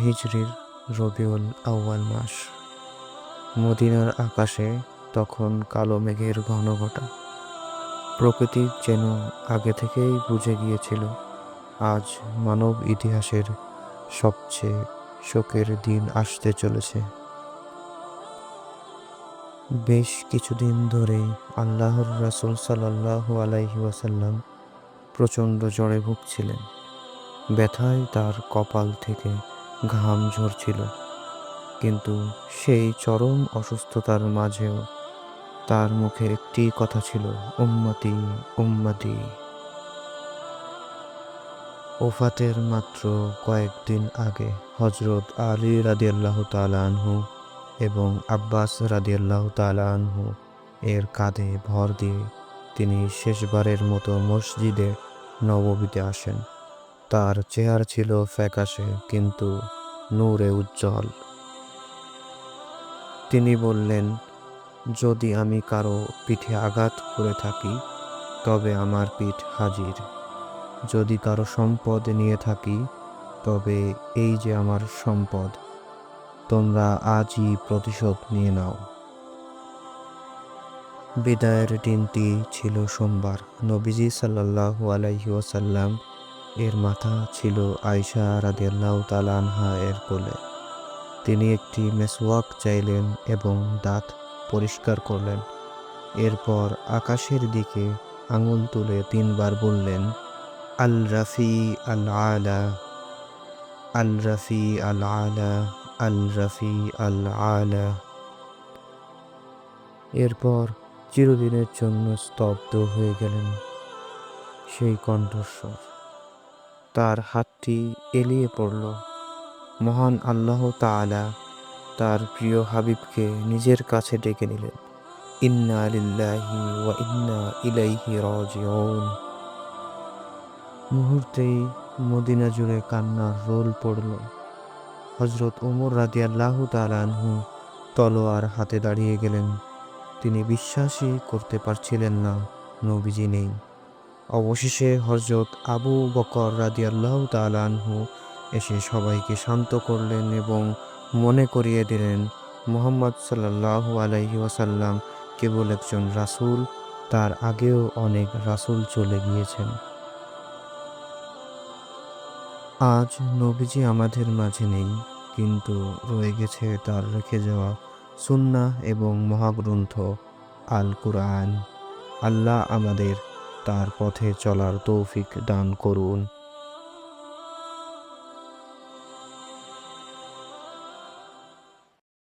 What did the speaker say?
হিজরির রবিউল আউয়াল মাস। মদিনার আকাশে তখন কালো মেঘের ঘনঘটা। প্রকৃতি যেন আগে থেকেই বুঝে গিয়েছিল আজ মানব ইতিহাসের সবচেয়ে শোকের দিন আসতে চলেছে। বেশ কিছুদিন ধরেই আল্লাহর রাসূল সাল্লাল্লাহু আলাইহি ওয়াসাল্লাম প্রচণ্ড জ্বরে ভুগছিলেন। ব্যথায় তার কপাল থেকে ঘাম ঝরছিল, কিন্তু সেই চরম অসুস্থতার মাঝেও তার মুখে একটি কথা ছিল, উম্মতি উম্মতি। ওফাতের মাত্র কয়েকদিন আগে হযরত আলী রাদিয়াল্লাহু তাআলা আনহু এবং আব্বাস রাদিয়াল্লাহু তাআলা আনহু এর কাঁধে ভর দিয়ে তিনি শেষবারের মতো মসজিদে নববীতে আসেন। তার চেহারা ছিল ফ্যাকাশে কিন্তু নূরে উজ্জ্বল। তিনি বললেন, যদি আমি কারো পিঠে আঘাত করে থাকি তবে আমার পিঠ হাজির। যদি কারো সম্পদ নিয়ে থাকি তবে এই যে আমার সম্পদ, তোমরা আজই প্রতিশোধ নিয়ে নাও। বিদায়ের দিনটি ছিল সোমবার। নবীজি সাল্লাল্লাহু আলাইহি ওয়াসাল্লাম এর মাথা ছিল আয়েশা রাদিয়াল্লাহু তাআলা আনহা এর কোলে। তিনি একটি মেসওয়াক চাইলেন এবং দাঁত পরিষ্কার করলেন। এরপর আকাশের দিকে আঙুল তুলে 3 বার বললেন, আল রাফি আল আলা, আল রাফি আল আলা, আল রাফি আল আলা। এরপর চিরদিনের জন্য স্তব্ধ হয়ে গেলেন সেই কণ্ঠস্বর। তার হাতটি এলিয়ে পড়ল। মহান আল্লাহ তাআলা তার প্রিয় হাবিবকে নিজের কাছে ডেকে নিলেন। ইন্না লিল্লাহি ওয়া ইন্না ইলাইহি রাজিউন। মুহূর্তেই মদিনা জুড়ে কান্নার রোল পড়ল। হযরত ওমর রাদিয়াল্লাহু তাআলা আনহু তলোয়ার হাতে দাঁড়িয়ে গেলেন। তিনি বিশ্বাসই করতে পারছিলেন না নবীজি নেই। অবশেষে হযরত আবু বকর রাদিয়াল্লাহু তাআলা আনহু এসে সবাইকে শান্ত করলেন এবং মনে করিয়ে দিলেন মুহাম্মদ সাল্লাল্লাহু আলাইহি ওয়াসাল্লাম কেবল একজন রাসূল, তার আগেও অনেক রাসূল চলে গিয়েছেন। আজ নবীজি আমাদের মাঝে নেই, কিন্তু রয়ে গেছে তার রেখে যাওয়া সুন্নাহ এবং মহাগ্রন্থ আল কুরআন। আল্লাহ আমাদের তার পথে চলার তৌফিক দান করুন।